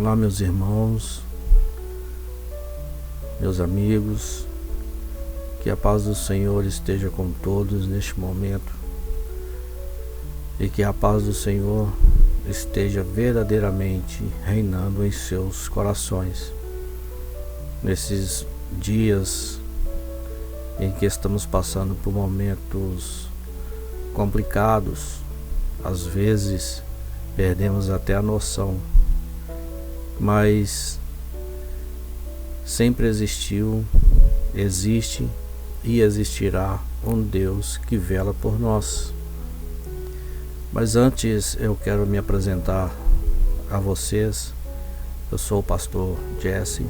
Olá, meus irmãos, meus amigos, que a paz do Senhor esteja com todos neste momento e que a paz do Senhor esteja verdadeiramente reinando em seus corações. Nesses dias em que estamos passando por momentos complicados, às vezes perdemos até a noção, mas sempre existiu, existe e existirá um Deus que vela por nós. Mas antes eu quero me apresentar a vocês. Eu sou o pastor Jesse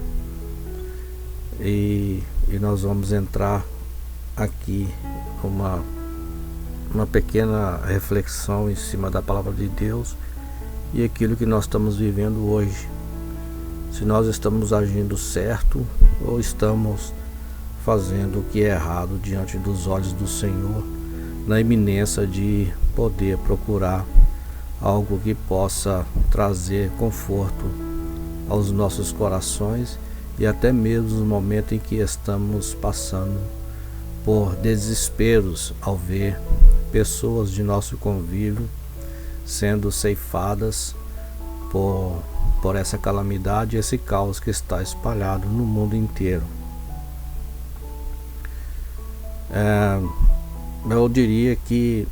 e nós vamos entrar aqui uma pequena reflexão em cima da palavra de Deus e aquilo que nós estamos vivendo hoje. Se nós estamos agindo certo ou estamos fazendo o que é errado diante dos olhos do Senhor, na iminência de poder procurar algo que possa trazer conforto aos nossos corações e até mesmo no momento em que estamos passando por desesperos ao ver pessoas de nosso convívio sendo ceifadas por essa calamidade e esse caos que está espalhado no mundo inteiro. Eu diria que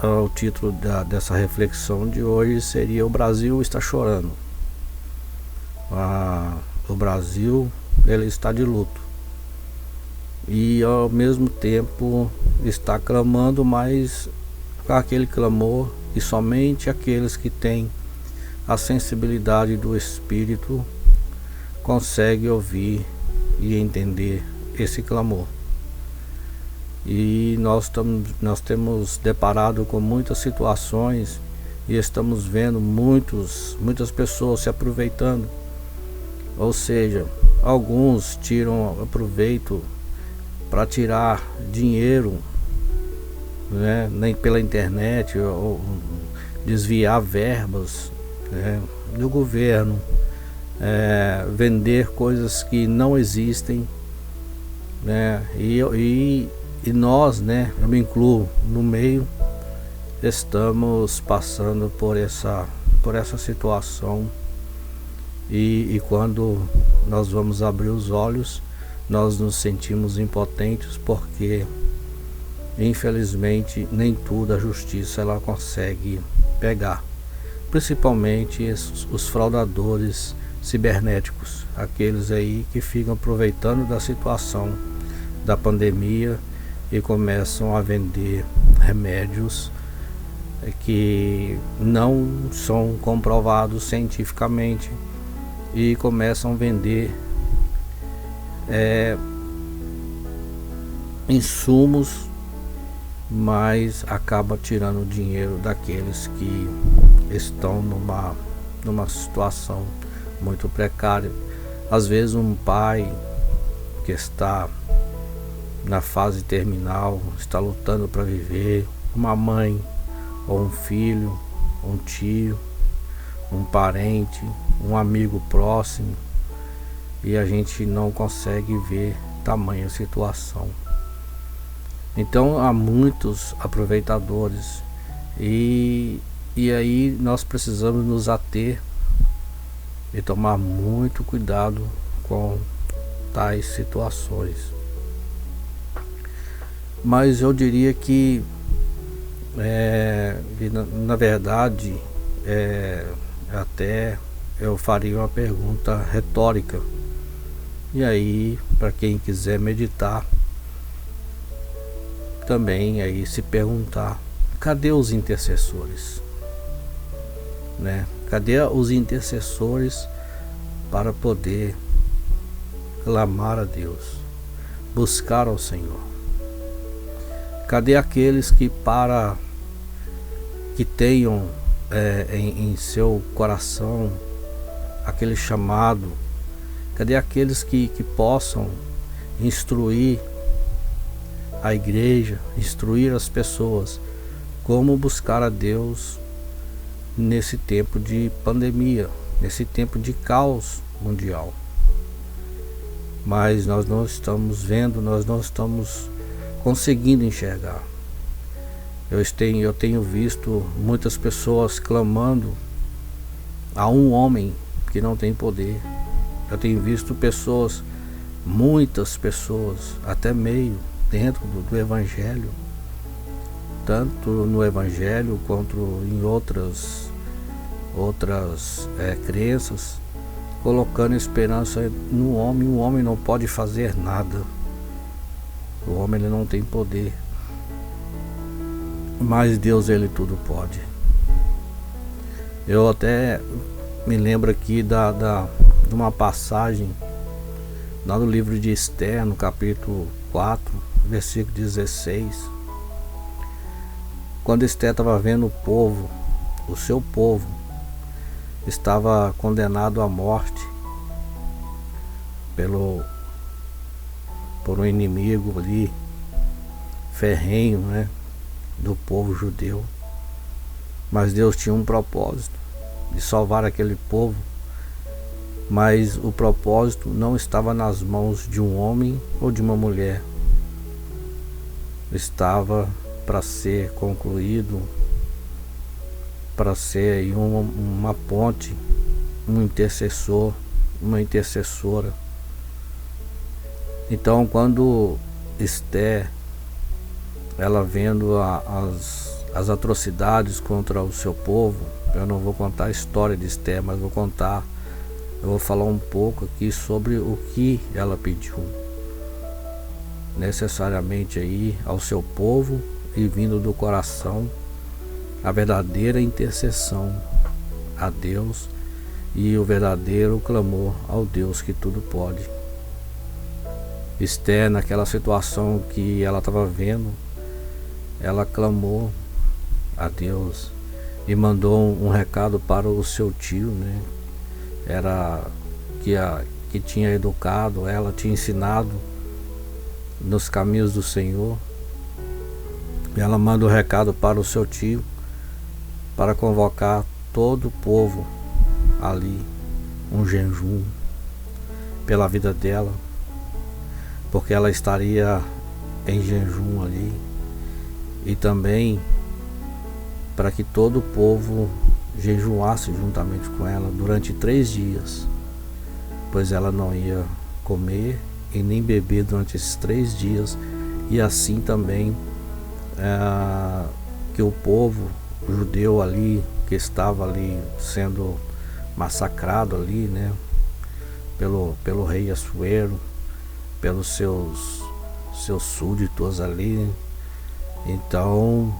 o título dessa reflexão de hoje seria: O Brasil está chorando. O Brasil, ele está de luto e ao mesmo tempo está clamando, mas com aquele clamor que somente aqueles que têm a sensibilidade do Espírito conseguem ouvir e entender esse clamor. E nós temos deparado com muitas situações e estamos vendo muitas pessoas se aproveitando. Ou seja, alguns tiram proveito para tirar dinheiro, né, nem pela internet, ou desviar verbas, né, do governo, vender coisas que não existem, né, e nós, né, eu me incluo no meio, estamos passando por essa situação e quando nós vamos abrir os olhos, nós nos sentimos impotentes, porque infelizmente nem tudo a justiça ela consegue pegar, principalmente os fraudadores cibernéticos, aqueles aí que ficam aproveitando da situação da pandemia e começam a vender remédios que não são comprovados cientificamente e começam a vender insumos, mas acaba tirando o dinheiro daqueles que estão numa situação muito precária. Às vezes um pai que está na fase terminal, está lutando para viver, uma mãe ou um filho, um tio, um parente, um amigo próximo, e a gente não consegue ver tamanha situação. Então há muitos aproveitadores e aí nós precisamos nos ater e tomar muito cuidado com tais situações. Mas eu diria que na verdade até eu faria uma pergunta retórica, e aí para quem quiser meditar também aí se perguntar: cadê os intercessores, né? Cadê os intercessores para poder clamar a Deus, buscar ao Senhor? Cadê aqueles que tenham em seu coração aquele chamado? Cadê aqueles que possam instruir a igreja, instruir as pessoas como buscar a Deus nesse tempo de pandemia, nesse tempo de caos mundial. Mas nós não estamos vendo, nós não estamos conseguindo enxergar. Eu tenho visto muitas pessoas clamando a um homem que não tem poder. Eu tenho visto pessoas, muitas pessoas, até meio dentro do Evangelho, tanto no Evangelho quanto em outras crenças, colocando esperança no homem. O homem não pode fazer nada. O homem ele não tem poder. Mas Deus, ele tudo pode. Eu até me lembro aqui de uma passagem lá no livro de Esther, no capítulo 4, versículo 16. Quando Esther estava vendo o povo, o seu povo, estava condenado à morte por um inimigo ali, ferrenho, né, do povo judeu. Mas Deus tinha um propósito de salvar aquele povo, mas o propósito não estava nas mãos de um homem ou de uma mulher. Estava para ser concluído, para ser aí uma ponte, um intercessor, uma intercessora. Então, quando Esther, ela vendo as atrocidades contra o seu povo, eu não vou contar a história de Esther, mas eu vou falar um pouco aqui sobre o que ela pediu necessariamente aí ao seu povo, e vindo do coração a verdadeira intercessão a Deus e o verdadeiro clamor ao Deus que tudo pode. Esther, naquela situação que ela estava vendo, ela clamou a Deus e mandou um recado para o seu tio, né? Que tinha educado ela, tinha ensinado nos caminhos do Senhor. Ela manda um recado para o seu tio para convocar todo o povo ali, um jejum pela vida dela, porque ela estaria em jejum ali, e também para que todo o povo jejuasse juntamente com ela durante 3 dias, pois ela não ia comer e nem beber durante esses 3 dias, e assim também que o povo judeu ali, que estava ali sendo massacrado ali, né, pelo rei Assuero, pelos seus súditos ali, né? Então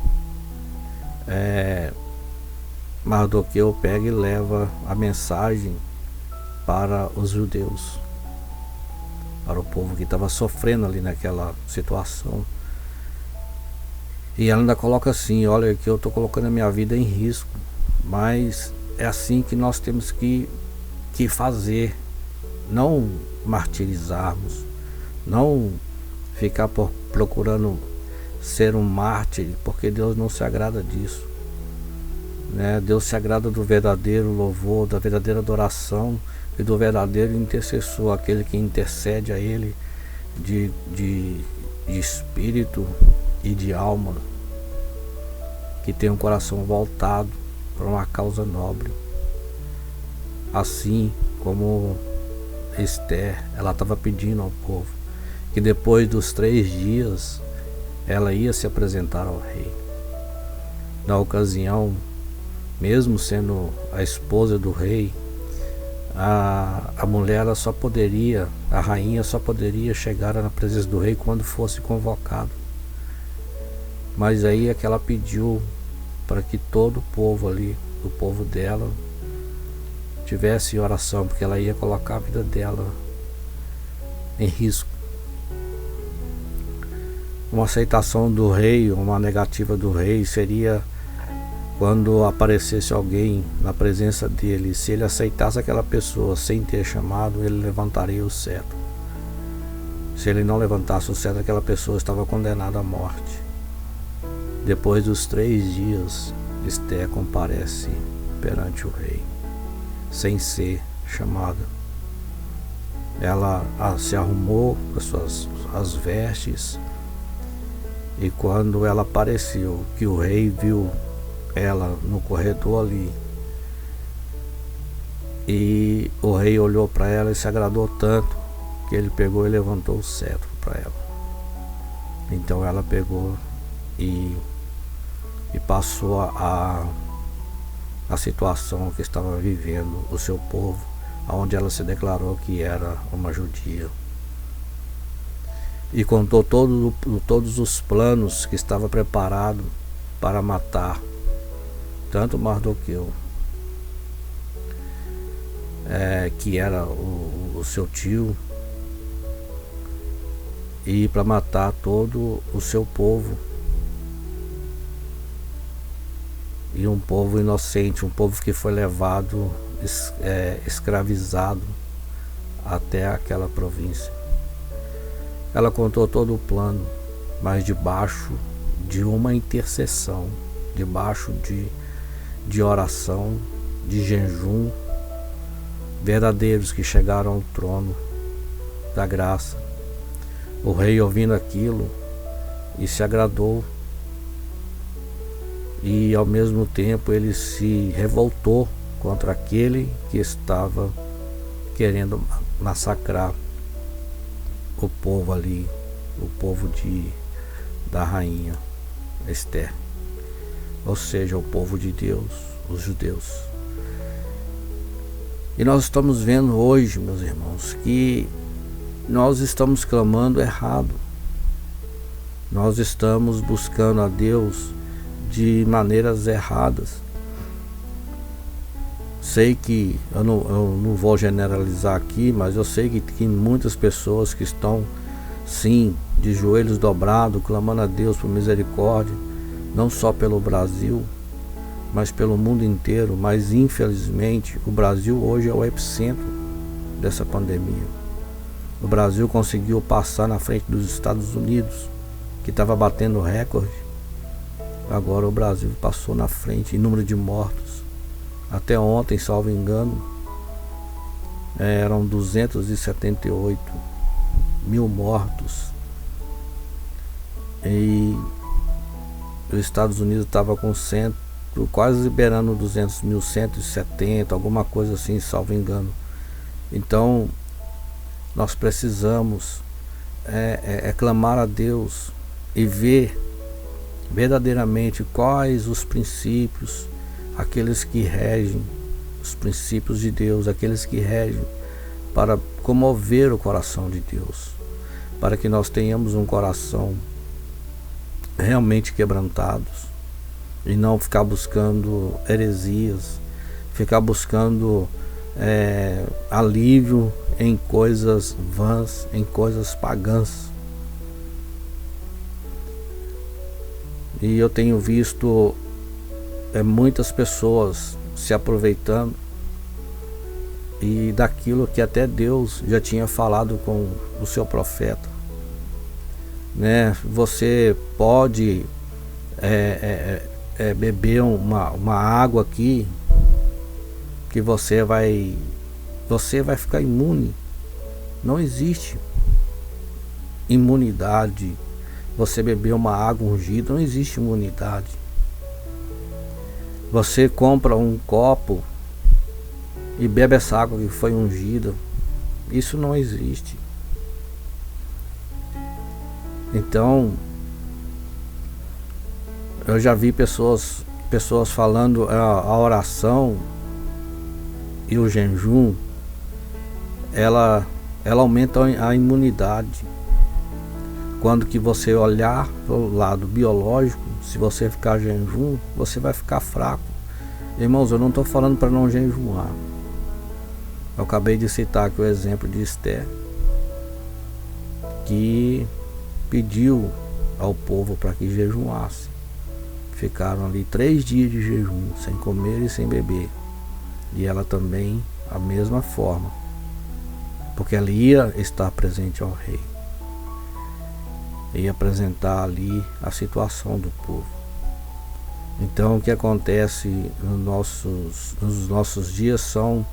Mardoqueu pega e leva a mensagem para os judeus, para o povo que estava sofrendo ali naquela situação. E ela ainda coloca assim: olha, que eu estou colocando a minha vida em risco, mas é assim que nós temos que fazer, não martirizarmos, não ficar procurando ser um mártir, porque Deus não se agrada disso, né? Deus se agrada do verdadeiro louvor, da verdadeira adoração e do verdadeiro intercessor, aquele que intercede a Ele de espírito e de alma, que tem um coração voltado para uma causa nobre. Assim como Esther, ela estava pedindo ao povo que depois dos 3 dias ela ia se apresentar ao rei. Na ocasião, mesmo sendo a esposa do rei, a mulher ela só poderia, a rainha só poderia chegar na presença do rei quando fosse convocado. Mas aí é que ela pediu para que todo o povo ali, o povo dela, tivesse oração, porque ela ia colocar a vida dela em risco. Uma aceitação do rei, uma negativa do rei seria quando aparecesse alguém na presença dele. Se ele aceitasse aquela pessoa sem ter chamado, ele levantaria o cetro. Se ele não levantasse o cetro, aquela pessoa estava condenada à morte. Depois dos 3 dias, Esther comparece perante o rei. sem ser chamada. Ela se arrumou com as vestes, e quando ela apareceu, que o rei viu ela no corredor ali, e o rei olhou para ela e se agradou tanto que ele pegou e levantou o cetro para ela. Então ela pegou e passou a situação que estava vivendo o seu povo, onde ela se declarou que era uma judia, e contou todos os planos que estava preparado para matar tanto Mardoqueu, que era o seu tio, e para matar todo o seu povo, e um povo inocente, um povo que foi levado, escravizado até aquela província. Ela contou todo o plano, mas debaixo de uma intercessão, debaixo de oração, de jejum, verdadeiros que chegaram ao trono da graça. O rei, ouvindo aquilo, e se agradou, e ao mesmo tempo ele se revoltou contra aquele que estava querendo massacrar o povo ali, o povo da rainha Esther, ou seja, o povo de Deus, os judeus. E nós estamos vendo hoje, meus irmãos, que nós estamos clamando errado. Nós estamos buscando a Deus de maneiras erradas. Sei que eu não vou generalizar aqui, mas eu sei que tem muitas pessoas que estão, sim, de joelhos dobrados, clamando a Deus por misericórdia, não só pelo Brasil, mas pelo mundo inteiro. Mas infelizmente o Brasil hoje é o epicentro dessa pandemia. O Brasil conseguiu passar na frente dos Estados Unidos, que estava batendo recorde. Agora o Brasil passou na frente em número de mortos. Até ontem, salvo engano, eram 278 mil mortos. E os Estados Unidos estava com quase liberando 200 mil, 170, alguma coisa assim, salvo engano. Então nós precisamos clamar a Deus e ver verdadeiramente quais os princípios, aqueles que regem, os princípios de Deus, aqueles que regem para comover o coração de Deus, para que nós tenhamos um coração realmente quebrantados, e não ficar buscando heresias, ficar buscando alívio em coisas vãs, em coisas pagãs. E eu tenho visto muitas pessoas se aproveitando e daquilo que até Deus já tinha falado com o seu profeta, né? Você pode beber uma água aqui que você vai ficar imune. Não existe imunidade. Você beber uma água ungida, não existe imunidade. Você compra um copo e bebe essa água que foi ungida, isso não existe. Então, eu já vi pessoas falando a oração e o jejum, ela aumenta a imunidade. Quando que você olhar para o lado biológico, se você ficar jejum, você vai ficar fraco. Irmãos, eu não estou falando para não jejuar. Eu acabei de citar aqui o exemplo de Esther, que pediu ao povo para que jejuasse. Ficaram ali 3 dias de jejum, sem comer e sem beber. E ela também, a mesma forma, porque ela ia estar presente ao rei, ia apresentar ali a situação do povo. Então o que acontece nos nossos dias são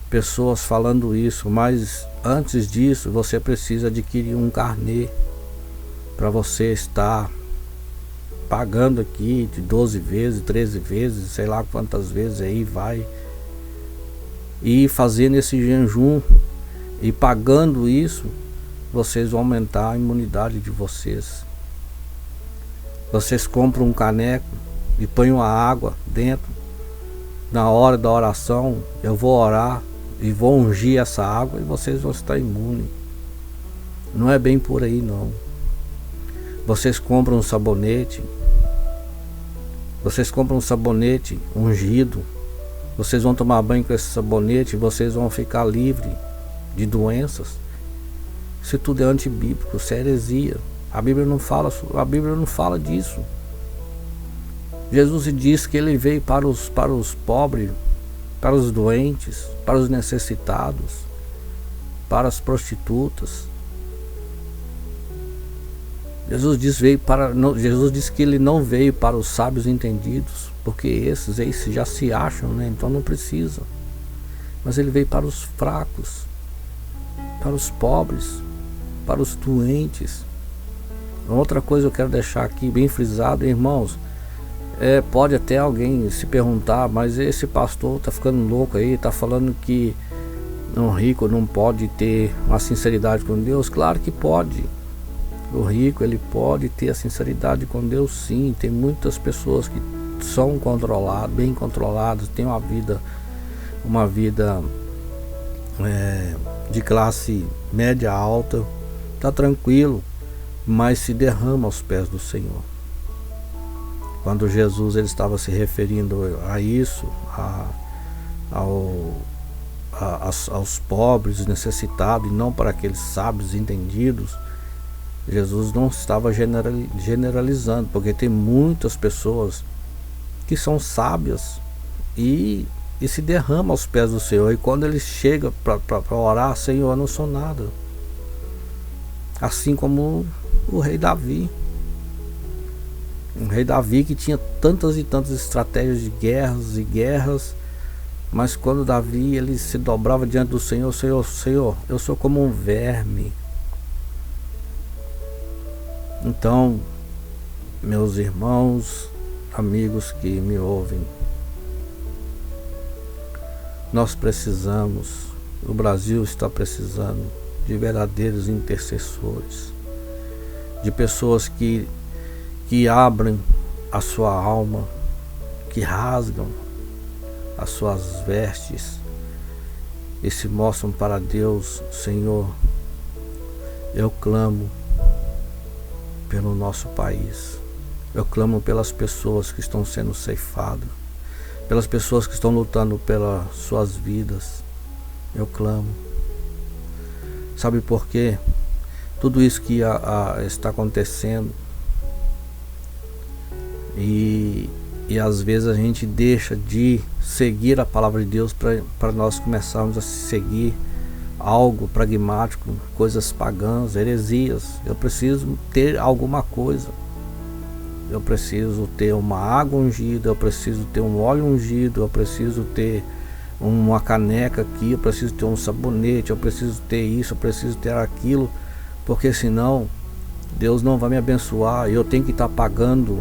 pessoas falando isso, mas antes disso você precisa adquirir um carnê para você estar pagando aqui de 12 vezes, 13 vezes, sei lá quantas vezes aí vai, e fazendo esse jejum e pagando isso, vocês vão aumentar a imunidade de vocês. Vocês compram um caneco e põem uma água dentro. Na hora da oração eu vou orar e vou ungir essa água e vocês vão estar imunes. Não é bem por aí não. Vocês compram um sabonete. Vocês compram um sabonete ungido. Vocês vão tomar banho com esse sabonete e vocês vão ficar livres de doenças. Isso tudo é antibíblico, isso é heresia. A Bíblia não fala disso. Jesus diz que ele veio para os pobres, para os doentes, para os necessitados, para as prostitutas. Jesus diz que ele não veio para os sábios entendidos, porque esses já se acham, né? Então não precisa. Mas ele veio para os fracos, para os pobres, para os doentes. Outra coisa eu quero deixar aqui bem frisado, irmãos. Pode até alguém se perguntar, mas esse pastor tá ficando louco aí, tá falando que um rico não pode ter uma sinceridade com Deus. Claro que pode. O rico, ele pode ter a sinceridade com Deus, sim. Tem muitas pessoas que são controladas, bem controladas, têm uma vida de classe média alta, tá tranquilo, mas se derrama aos pés do Senhor. Quando Jesus ele estava se referindo a isso, aos pobres, necessitados, e não para aqueles sábios entendidos, Jesus não estava generalizando, porque tem muitas pessoas que são sábias e se derramam aos pés do Senhor, e quando ele chega para orar, Senhor, eu não sou nada. Assim como o rei Davi. Um rei Davi que tinha tantas e tantas estratégias de guerras e guerras, mas quando Davi ele se dobrava diante do Senhor, Senhor, eu sou como um verme. Então, meus irmãos, amigos que me ouvem, nós precisamos, o Brasil está precisando de verdadeiros intercessores, de pessoas que abrem a sua alma, que rasgam as suas vestes e se mostram para Deus. Senhor, eu clamo pelo nosso país, eu clamo pelas pessoas que estão sendo ceifadas, pelas pessoas que estão lutando pelas suas vidas, eu clamo. Sabe por quê? Tudo isso que está acontecendo, e às vezes a gente deixa de seguir a palavra de Deus para nós começarmos a seguir algo pragmático, coisas pagãs, heresias. Eu preciso ter alguma coisa, eu preciso ter uma água ungida, eu preciso ter um óleo ungido, eu preciso ter uma caneca aqui, eu preciso ter um sabonete, eu preciso ter isso, eu preciso ter aquilo, porque senão Deus não vai me abençoar. Eu tenho que estar pagando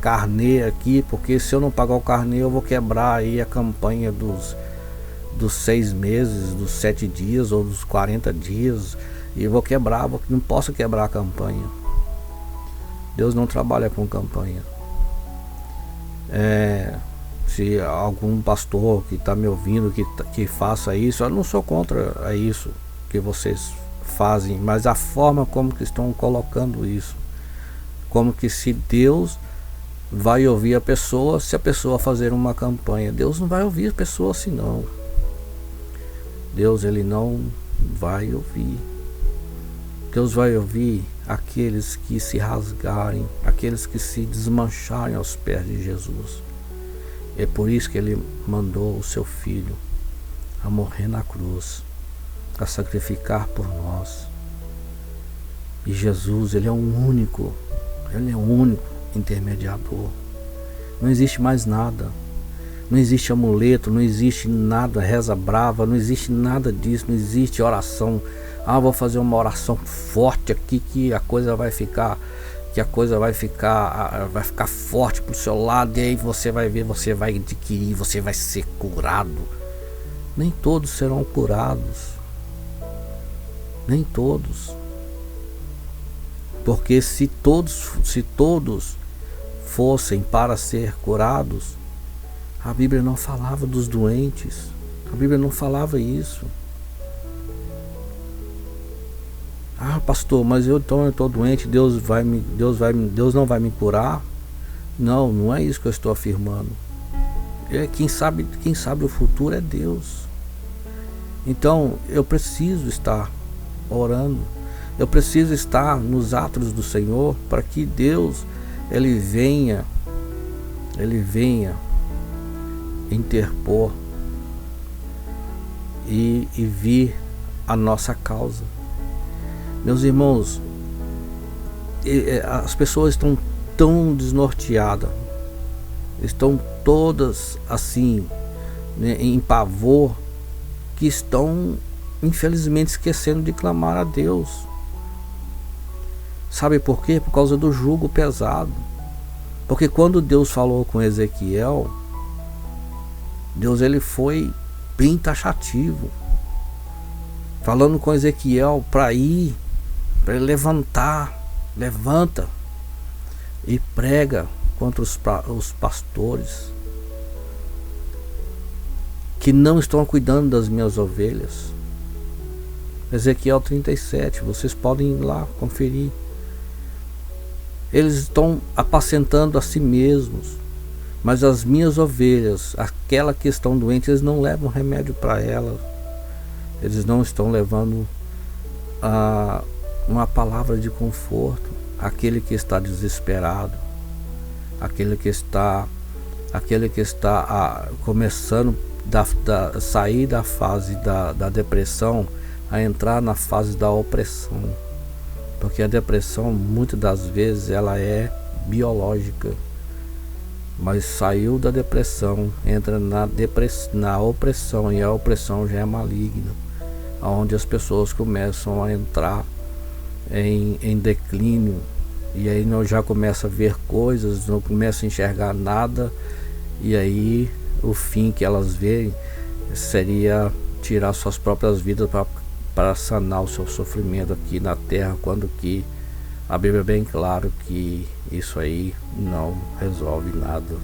carnê aqui, porque se eu não pagar o carnê eu vou quebrar aí a campanha dos 6 meses, dos 7 dias ou dos 40 dias, e eu vou quebrar, não posso quebrar a campanha. Deus não trabalha com campanha. Se algum pastor que está me ouvindo que faça isso, eu não sou contra isso que vocês fazem, mas a forma como que estão colocando isso, como que se Deus vai ouvir a pessoa se a pessoa fazer uma campanha. Deus não vai ouvir a pessoa assim não. Deus ele não vai ouvir. Deus vai ouvir aqueles que se rasgarem, aqueles que se desmancharem aos pés de Jesus. É por isso que ele mandou o seu filho a morrer na cruz, a sacrificar por nós. E Jesus, ele é o único intermediador. Não existe mais nada. Não existe amuleto, não existe nada, reza brava, não existe nada disso, não existe oração. Ah, vou fazer uma oração forte aqui que a coisa vai ficar, vai ficar forte pro seu lado, e aí você vai ver, você vai adquirir, você vai ser curado. Nem todos serão curados. Nem todos. Porque se todos fossem para ser curados, a Bíblia não falava dos doentes. A Bíblia não falava isso. Ah, pastor, mas eu estou doente, Deus não vai me curar? Não, não é isso que eu estou afirmando. Quem sabe o futuro é Deus. Então, eu preciso estar orando. Eu preciso estar nos atos do Senhor para que Deus ele venha interpor e vir a nossa causa. Meus irmãos, as pessoas estão tão desnorteadas, estão todas assim, né, em pavor, que estão infelizmente esquecendo de clamar a Deus. Sabe por quê? Por causa do jugo pesado. Porque quando Deus falou com Ezequiel, Deus ele foi bem taxativo, falando com Ezequiel para ele levanta e prega contra os pastores que não estão cuidando das minhas ovelhas. Ezequiel 37, vocês podem ir lá conferir. Eles estão apacentando a si mesmos, mas as minhas ovelhas, aquela que estão doentes, eles não levam remédio para elas. Eles não estão levando uma palavra de conforto. Aquele que está desesperado, aquele que está começando sair da fase da depressão, a entrar na fase da opressão. Porque a depressão muitas das vezes ela é biológica, mas saiu da depressão, entra na opressão, e a opressão já é maligna, onde as pessoas começam a entrar em declínio, e aí não já começa a ver coisas, não começa a enxergar nada, e aí o fim que elas veem seria tirar suas próprias vidas para sanar o seu sofrimento aqui na terra, quando que a Bíblia é bem claro que isso aí não resolve nada.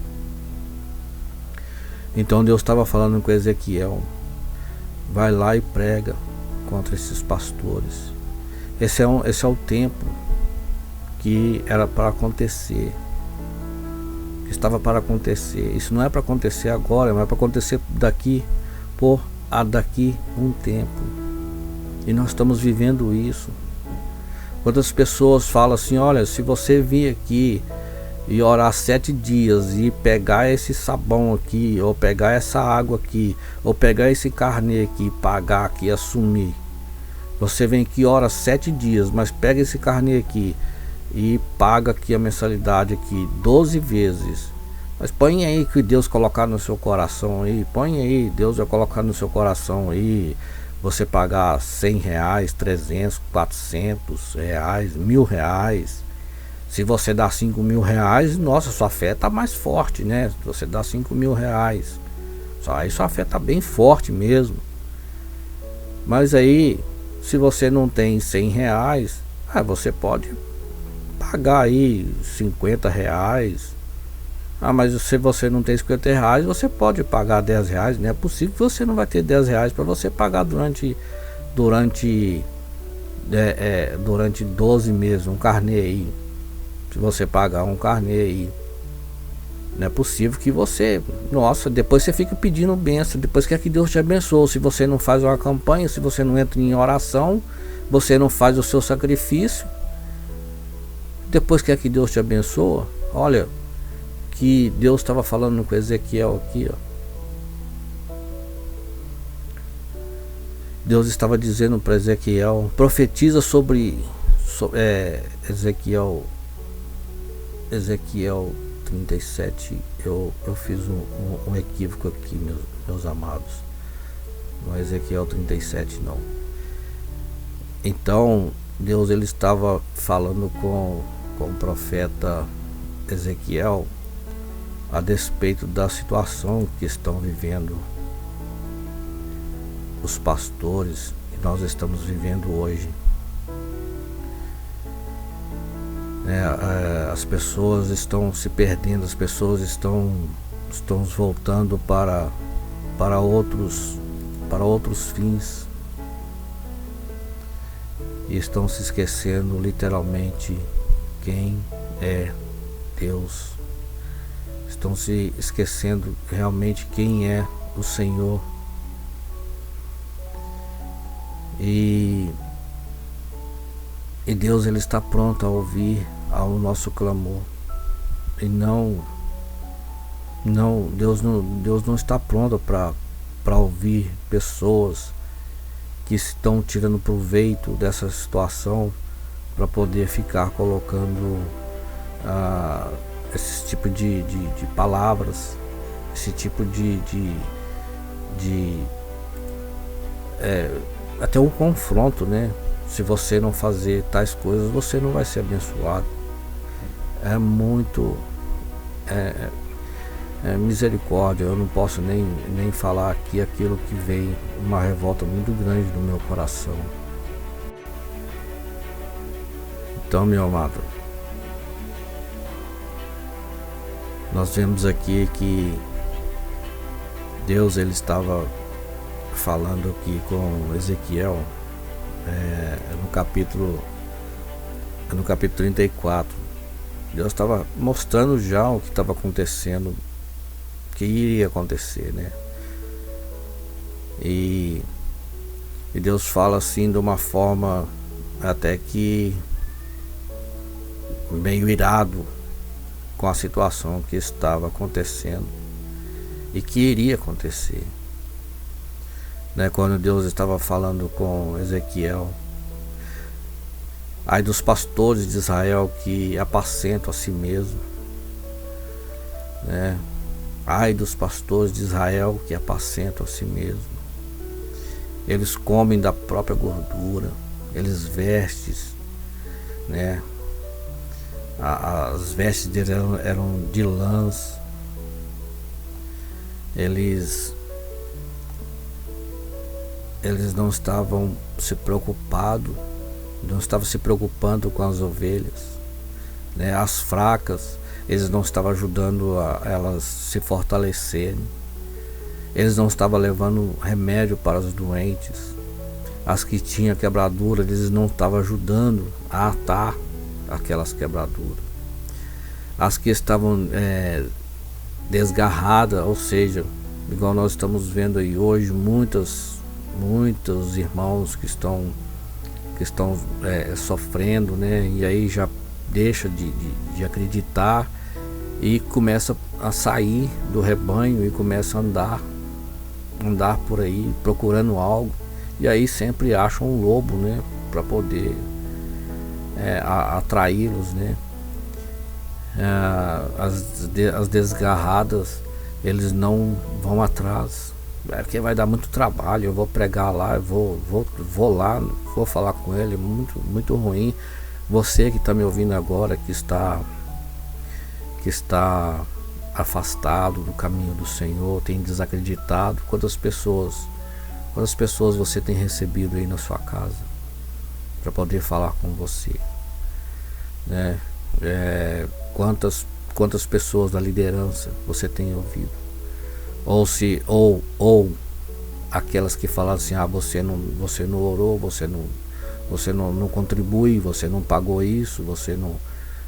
Então Deus estava falando com Ezequiel: vai lá e prega contra esses pastores. Esse é o tempo que era para acontecer, que estava para acontecer. Isso não é para acontecer agora, mas é para acontecer daqui um tempo. E nós estamos vivendo isso. Quando as pessoas falam assim: olha, se você vir aqui e orar 7 dias e pegar esse sabão aqui, ou pegar essa água aqui, ou pegar esse carnê aqui, pagar aqui, assumir, você vem aqui e ora 7 dias, mas pega esse carnê aqui e paga aqui a mensalidade aqui 12 vezes. Mas põe aí que Deus colocar no seu coração aí, põe aí, Deus vai colocar no seu coração aí, você pagar 100 reais, 300, 400 reais, 1000 reais. Se você dá 5.000 reais, nossa, sua fé tá mais forte, né? Se você dá 5.000 reais, aí sua fé tá bem forte mesmo. Mas aí, se você não tem 100 reais, você pode pagar aí 50 reais. Mas se você não tem 50 reais, você pode pagar 10 reais. Não é possível que você não vai ter 10 reais para você pagar durante 12 meses um carnê aí. Se você pagar um carnê aí, não é possível que você, nossa, depois você fica pedindo bênção, depois quer que Deus te abençoe. Se você não faz uma campanha, se você não entra em oração, você não faz o seu sacrifício, depois quer que Deus te abençoe. Olha que Deus estava falando com Ezequiel aqui, ó. Deus estava dizendo para Ezequiel: profetiza sobre Ezequiel 37, eu fiz um equívoco aqui, meus amados. Não é Ezequiel 37 não. Então Deus ele estava falando com o profeta Ezequiel a despeito da situação que estão vivendo os pastores, que nós estamos vivendo hoje. As pessoas estão se perdendo, as pessoas estão voltando para outros fins e estão se esquecendo literalmente quem é Deus. Estão se esquecendo realmente quem é o Senhor. E Deus ele está pronto a ouvir ao nosso clamor. E Deus não está pronto para ouvir pessoas que estão tirando proveito dessa situação para poder ficar colocando esse tipo de palavras, esse tipo de até um confronto, né? Se você não fazer tais coisas, você não vai ser abençoado. É muito misericórdia. Eu não posso nem falar aqui aquilo que vem, uma revolta muito grande no meu coração. Então, meu amado, nós vemos aqui que Deus ele estava falando aqui com Ezequiel no capítulo 34. Deus estava mostrando já o que estava acontecendo, o que iria acontecer, né? E Deus fala assim de uma forma até que meio irado com a situação que estava acontecendo e que iria acontecer, né? Quando Deus estava falando com Ezequiel: ai dos pastores de Israel que apacentam a si mesmo, né? Ai dos pastores de Israel que apacentam a si mesmo. Eles comem da própria gordura, eles vestem, né? As vestes deles eram de lãs. Eles não estavam se preocupando com as ovelhas, né? As fracas, eles não estavam ajudando a elas se fortalecerem. Eles não estavam levando remédio para os doentes. As que tinham quebradura, eles não estavam ajudando a atar aquelas quebraduras. As que estavam desgarradas, ou seja, igual nós estamos vendo aí hoje, muitos irmãos que estão sofrendo, né? E aí já deixa de acreditar e começa a sair do rebanho e começa a andar por aí procurando algo, e aí sempre acham um lobo, né? Para poder atraí-los, né? As desgarradas, eles não vão atrás, porque vai dar muito trabalho. Eu vou pregar lá, eu vou lá, vou falar com ele, muito ruim. Você que está me ouvindo agora, que está afastado do caminho do Senhor, tem desacreditado, quantas pessoas você tem recebido aí na sua casa para poder falar com você, né? Quantas pessoas da liderança você tem ouvido? Ou aquelas que falam assim: você não orou, você não contribui, você não pagou isso, você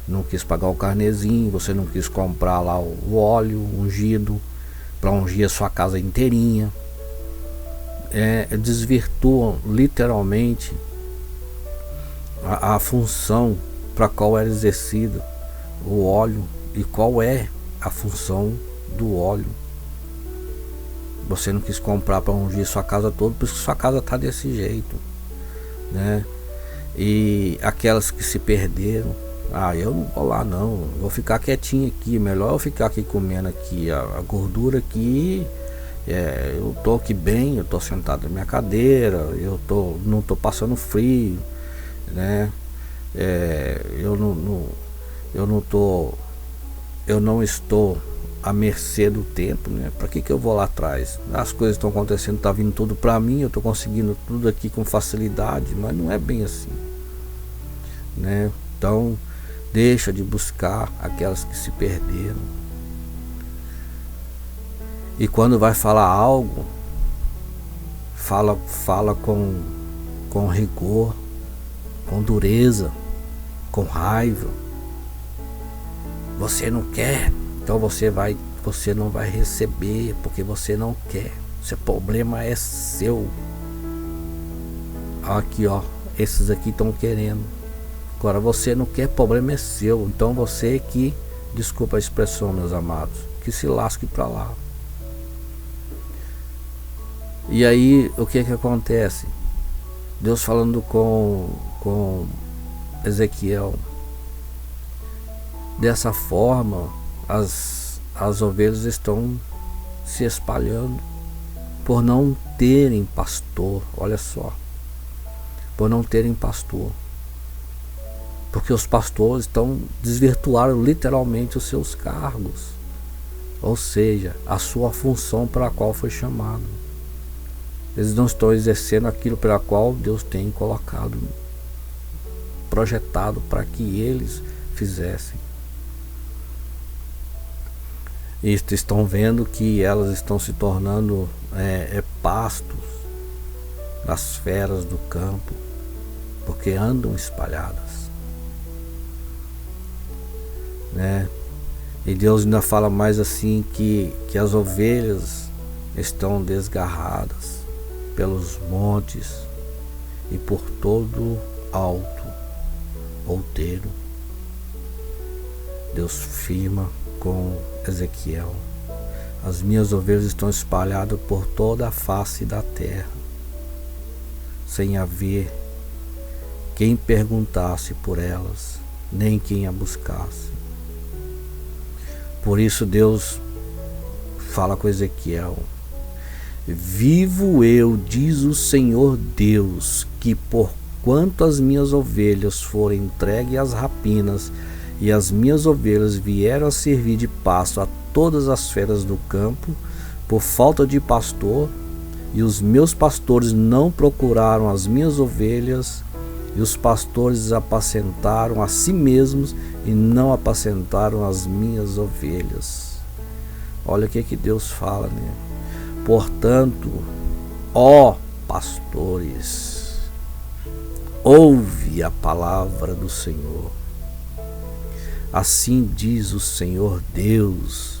não quis pagar o carnezinho, você não quis comprar lá o óleo ungido para ungir a sua casa inteirinha. Desvirtuam literalmente a função para qual era exercida o óleo e qual é a função do óleo. Você não quis comprar para ungir sua casa toda, por isso que sua casa está desse jeito, né? E aquelas que se perderam, Ah, eu não vou lá não, vou ficar quietinho aqui, melhor eu ficar aqui comendo aqui a gordura aqui. Eu tô aqui bem, eu tô sentado na minha cadeira, não tô passando frio, né? Eu não estou à mercê do tempo, né? Para que eu vou lá atrás? As coisas estão acontecendo, tá vindo tudo para mim, eu tô conseguindo tudo aqui com facilidade, mas não é bem assim, né? Então, deixa de buscar aquelas que se perderam. E quando vai falar algo, fala com rigor, com dureza, com raiva. Você não quer, então você não vai receber porque você não quer. Seu problema é seu. Aqui, ó, esses aqui estão querendo. Agora você não quer, problema é seu. Então você que, desculpa a expressão, meus amados, que se lasque pra lá. E aí o que acontece? Deus falando com Ezequiel. Dessa forma as ovelhas estão se espalhando por não terem pastor. Olha só, por não terem pastor, porque os pastores desvirtuaram literalmente os seus cargos, ou seja, a sua função para a qual foi chamado. Eles não estão exercendo aquilo pela qual Deus tem colocado, projetado para que eles fizessem. E estão vendo que elas estão se tornando pastos das feras do campo, porque andam espalhadas, né? E Deus ainda fala mais assim que as ovelhas estão desgarradas pelos montes e por todo alto outeiro. Deus firma com Ezequiel: as minhas ovelhas estão espalhadas por toda a face da terra, sem haver quem perguntasse por elas, nem quem a buscasse. Por isso Deus fala com Ezequiel: vivo eu, diz o Senhor Deus, que porquanto as minhas ovelhas forem entregues às rapinas, e as minhas ovelhas vieram a servir de pasto a todas as feras do campo, por falta de pastor, e os meus pastores não procuraram as minhas ovelhas, e os pastores apacentaram a si mesmos e não apacentaram as minhas ovelhas. Olha o que Deus fala, né? Portanto, ó pastores, ouve a palavra do Senhor. Assim diz o Senhor Deus: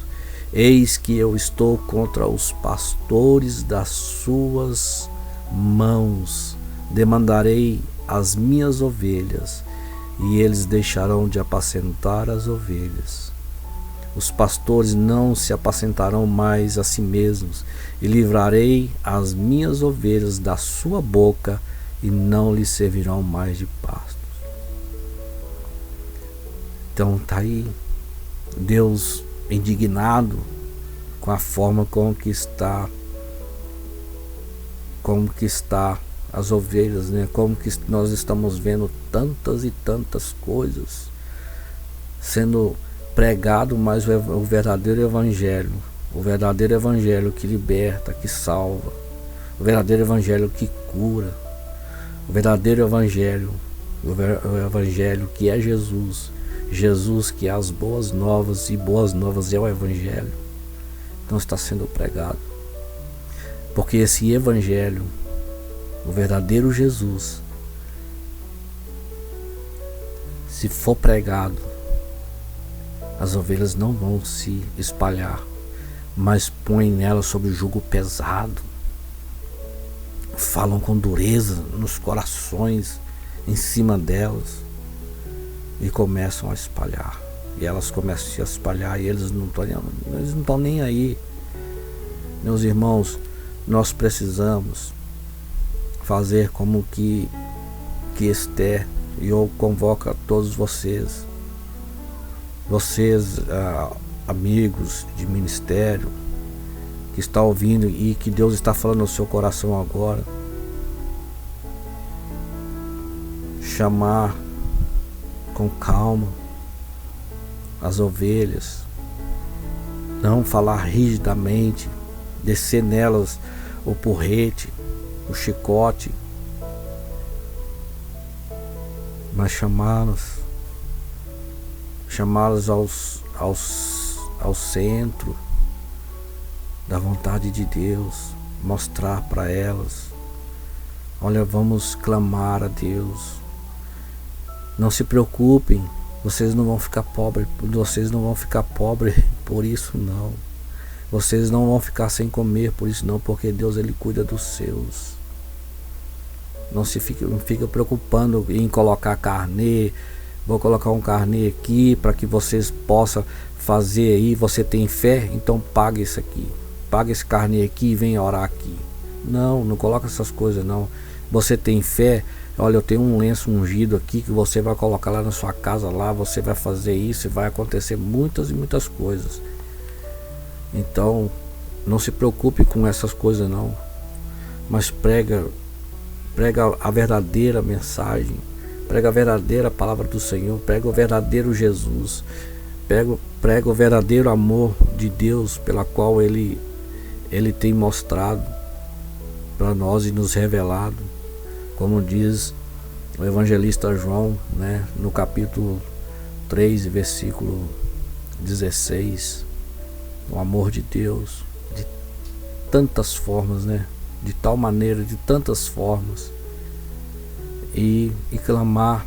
eis que eu estou contra os pastores das suas mãos, demandarei as minhas ovelhas, e eles deixarão de apacentar as ovelhas. Os pastores não se apacentarão mais a si mesmos, e livrarei as minhas ovelhas da sua boca, e não lhes servirão mais de pastos. Então tá aí Deus indignado com a forma como que está as ovelhas, né? Como que nós estamos vendo tantas e tantas coisas sendo pregado, mas o verdadeiro evangelho que liberta, que salva, o verdadeiro evangelho que cura, o verdadeiro evangelho, o evangelho que é Jesus que é as boas novas, e boas novas é o evangelho, não está sendo pregado, porque esse evangelho, o verdadeiro Jesus, se for pregado, as ovelhas não vão se espalhar, mas põem nelas sob jugo pesado, falam com dureza nos corações em cima delas, e começam a espalhar, e elas começam a se espalhar, e eles não estão nem aí. Meus irmãos, nós precisamos fazer como que Esther, e eu convoco a todos vocês Vocês, amigos de ministério, que está ouvindo e que Deus está falando no seu coração agora, chamar com calma as ovelhas, não falar rigidamente, descer nelas o porrete, o chicote, mas chamá-las ao centro da vontade de Deus, mostrar para elas: olha, vamos clamar a Deus. Não se preocupem, vocês não vão ficar pobres, por isso não. Vocês não vão ficar sem comer por isso não, porque Deus, Ele cuida dos seus. Não fica preocupando em colocar carnê. Vou colocar um carnê aqui para que vocês possam fazer aí. Você tem fé? Então paga isso aqui. Paga esse carnê aqui e vem orar aqui. Não coloca essas coisas não. Você tem fé? Olha, eu tenho um lenço ungido aqui que você vai colocar lá na sua casa, lá você vai fazer isso e vai acontecer muitas e muitas coisas. Então, não se preocupe com essas coisas não, mas prega a verdadeira mensagem, prega a verdadeira palavra do Senhor, prega o verdadeiro Jesus, prega o verdadeiro amor de Deus pela qual Ele tem mostrado para nós e nos revelado, como diz o evangelista João, né, no capítulo 3, versículo 16, o amor de Deus de tantas formas, né, de tal maneira, de tantas formas, e clamar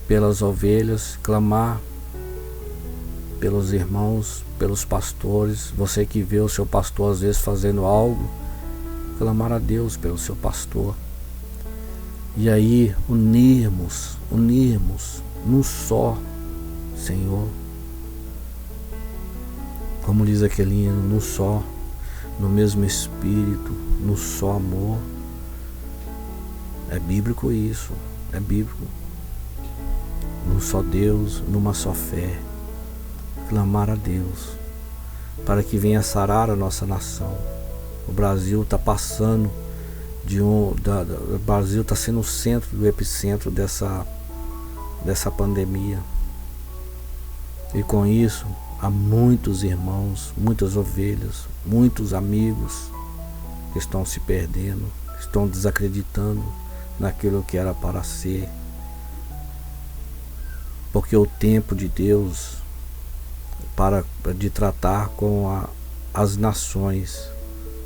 pelas ovelhas, clamar pelos irmãos, pelos pastores. Você que vê o seu pastor às vezes fazendo algo, clamar a Deus pelo seu pastor. E aí unirmos num só Senhor. Como diz aquele hino, num só, no mesmo Espírito, no só amor. É bíblico isso, é bíblico. Num só Deus, numa só fé. Clamar a Deus para que venha sarar a nossa nação. O Brasil está passando o Brasil está sendo o centro do epicentro dessa pandemia. E com isso há muitos irmãos, muitas ovelhas, muitos amigos que estão se perdendo, estão desacreditando naquilo que era para ser. Porque o tempo de Deus de tratar com as nações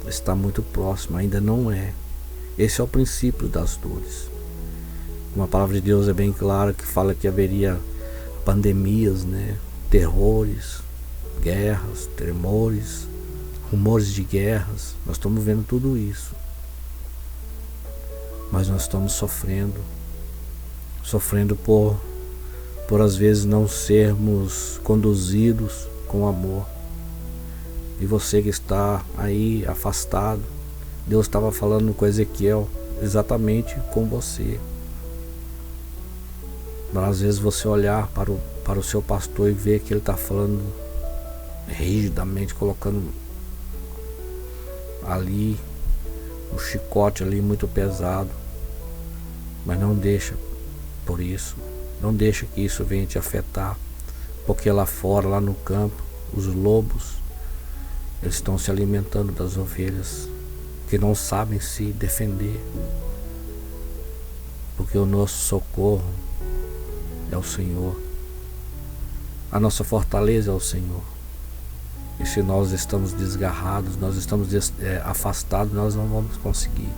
está muito próximo, ainda não é. Esse é o princípio das dores. Uma palavra de Deus é bem clara que fala que haveria pandemias, né? Terrores, guerras, tremores, rumores de guerras. Nós estamos vendo tudo isso. Mas nós estamos sofrendo por às vezes não sermos conduzidos com amor. E você que está aí afastado, Deus estava falando com Ezequiel exatamente com você. Mas às vezes você olhar para o seu pastor e ver que ele está falando rigidamente, colocando ali o chicote ali muito pesado. Mas não deixa por isso. Não deixa que isso venha te afetar. Porque lá fora, lá no campo, os lobos, eles estão se alimentando das ovelhas que não sabem se defender. Porque o nosso socorro é o Senhor. A nossa fortaleza é o Senhor. E se nós estamos desgarrados, nós estamos afastados, nós não vamos conseguir.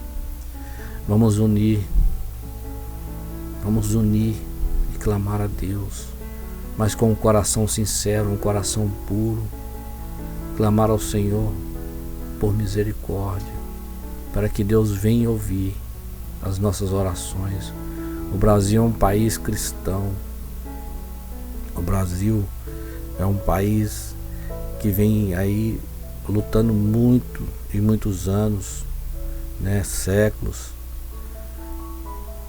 Vamos unir e clamar a Deus, mas com um coração sincero, um coração puro. Clamar ao Senhor por misericórdia, para que Deus venha ouvir as nossas orações. O Brasil é um país cristão. O Brasil é um país que vem aí lutando muito e muitos anos, né, séculos,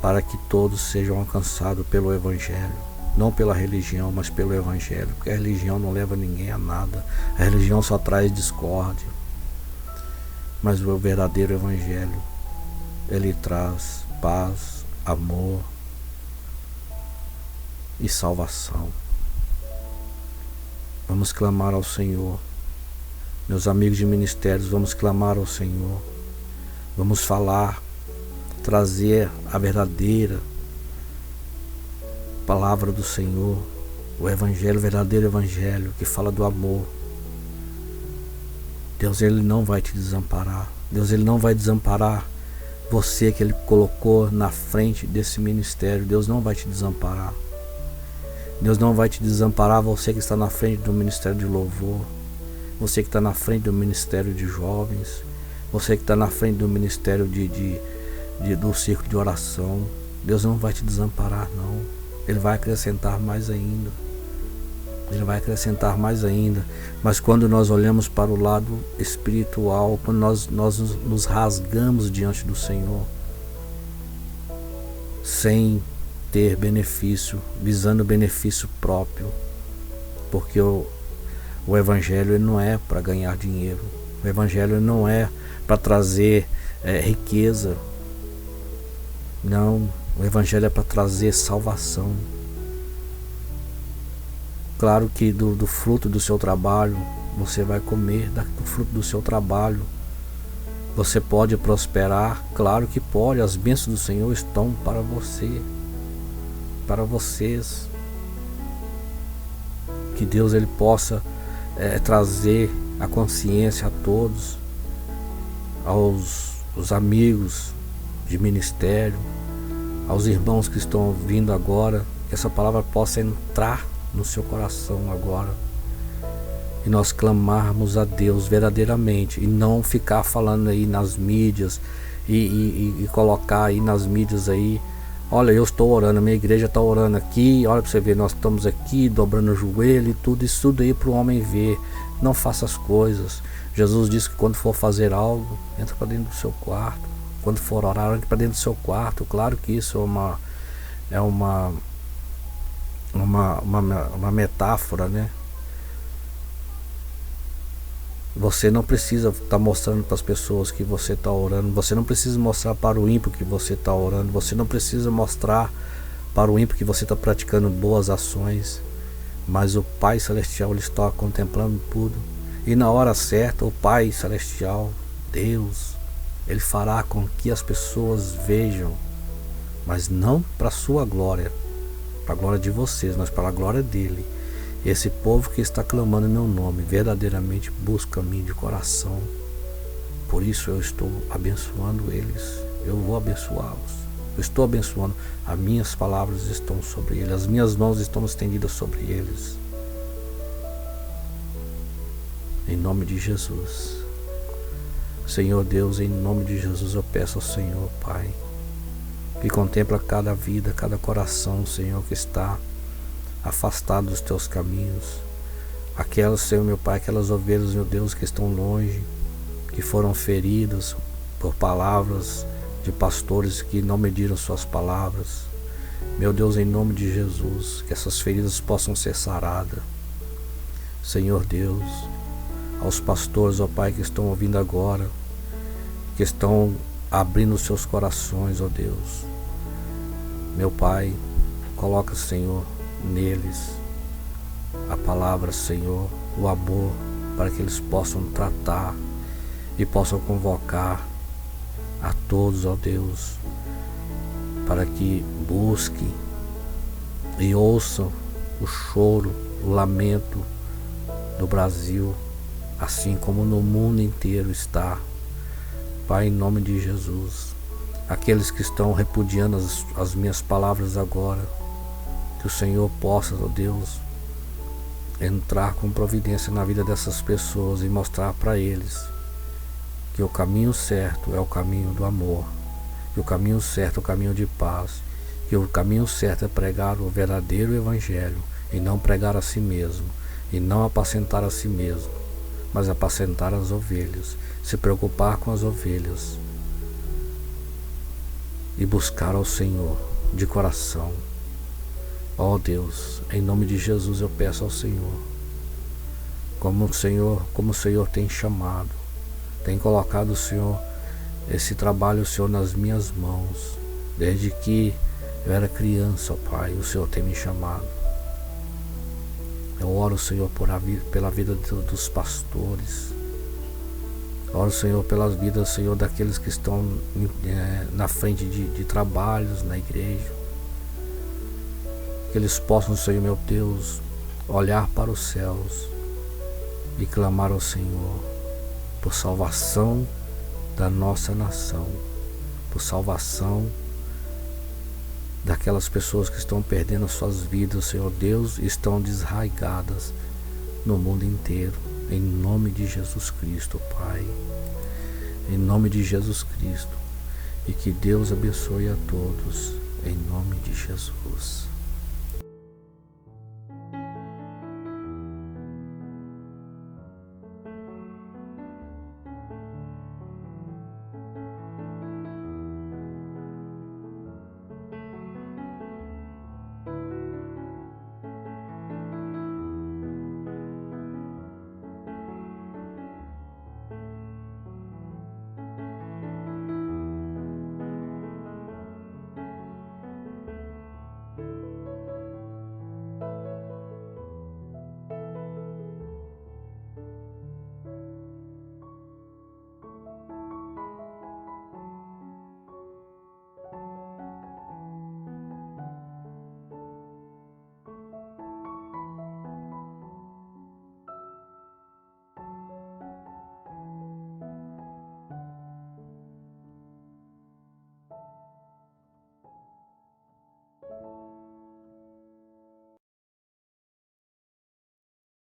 para que todos sejam alcançados pelo Evangelho. não pela religião, mas pelo Evangelho, porque a religião não leva ninguém a nada, a religião só traz discórdia, mas o verdadeiro Evangelho, ele traz paz, amor e salvação. Vamos clamar ao Senhor, meus amigos de ministérios, vamos clamar ao Senhor, vamos falar, trazer a verdadeira palavra do Senhor, o Evangelho, o verdadeiro Evangelho que fala do amor. Deus, ele não vai te desamparar. Deus, ele não vai desamparar você que ele colocou na frente desse ministério. Deus não vai te desamparar. Deus não vai te desamparar, você que está na frente do ministério de louvor, você que está na frente do ministério de jovens, você que está na frente do ministério do círculo de oração. Deus não vai te desamparar, não. Ele vai acrescentar mais ainda. Ele vai acrescentar mais ainda. Mas quando nós olhamos para o lado espiritual, quando nós nos rasgamos diante do Senhor, sem ter benefício, visando benefício próprio, porque o Evangelho ele não é para ganhar dinheiro. O Evangelho ele não é para trazer riqueza. Não. O Evangelho é para trazer salvação. Claro que do fruto do seu trabalho você vai comer, do fruto do seu trabalho você pode prosperar. Claro que pode, as bênçãos do Senhor estão para você, para vocês. Que Deus ele possa trazer a consciência a todos, aos amigos de ministério, aos irmãos que estão ouvindo agora, que essa palavra possa entrar no seu coração agora e nós clamarmos a Deus verdadeiramente e não ficar falando aí nas mídias e colocar aí nas mídias aí, olha, eu estou orando, a minha igreja está orando aqui, olha para você ver, nós estamos aqui dobrando o joelho e tudo isso daí para o homem ver. Não faça as coisas. Jesus disse que quando for fazer algo, entra para dentro do seu quarto. Quando for orar, entre para dentro do seu quarto. Claro que isso é uma metáfora, né? Você não precisa estar mostrando para as pessoas que você está orando. Você não precisa mostrar para o ímpio que você está orando. Você não precisa mostrar para o ímpio que você está praticando boas ações. Mas o Pai Celestial ele está contemplando tudo. E na hora certa, o Pai Celestial, Deus, ele fará com que as pessoas vejam, mas não para a sua glória, para a glória de vocês, mas para a glória dele. Esse povo que está clamando em meu nome, verdadeiramente busca a mim de coração. Por isso eu estou abençoando eles, eu vou abençoá-los. Eu estou abençoando, as minhas palavras estão sobre eles, as minhas mãos estão estendidas sobre eles. Em nome de Jesus. Senhor Deus, em nome de Jesus eu peço ao Senhor, Pai, que contempla cada vida, cada coração, Senhor, que está afastado dos teus caminhos. Aquelas, Senhor, meu Pai, aquelas ovelhas, meu Deus, que estão longe, que foram feridas por palavras de pastores que não mediram suas palavras. Meu Deus, em nome de Jesus, que essas feridas possam ser saradas. Senhor Deus, aos pastores, ó Pai, que estão ouvindo agora, que estão abrindo os seus corações, ó Deus. Meu Pai, coloca, Senhor, neles a palavra, Senhor, o amor, para que eles possam tratar e possam convocar a todos, ó Deus, para que busquem e ouçam o choro, o lamento do Brasil, assim como no mundo inteiro está. Pai, em nome de Jesus, aqueles que estão repudiando as minhas palavras agora, que o Senhor possa, ó Deus, entrar com providência na vida dessas pessoas e mostrar para eles que o caminho certo é o caminho do amor, que o caminho certo é o caminho de paz, que o caminho certo é pregar o verdadeiro Evangelho e não pregar a si mesmo, e não apacentar a si mesmo, mas apacentar as ovelhas, se preocupar com as ovelhas e buscar ao Senhor de coração. Ó Deus, em nome de Jesus eu peço ao Senhor, como o Senhor tem chamado, tem colocado, Senhor, esse trabalho, Senhor, nas minhas mãos, desde que eu era criança, ó Pai, o Senhor tem me chamado. Eu oro, Senhor, pela vida dos pastores. Oro, Senhor, pelas vidas, Senhor, daqueles que estão na frente de trabalhos na igreja. Que eles possam, Senhor, meu Deus, olhar para os céus e clamar ao Senhor por salvação da nossa nação, por salvação daquelas pessoas que estão perdendo as suas vidas, Senhor Deus, e estão desarraigadas no mundo inteiro, em nome de Jesus Cristo, Pai, em nome de Jesus Cristo, e que Deus abençoe a todos, em nome de Jesus.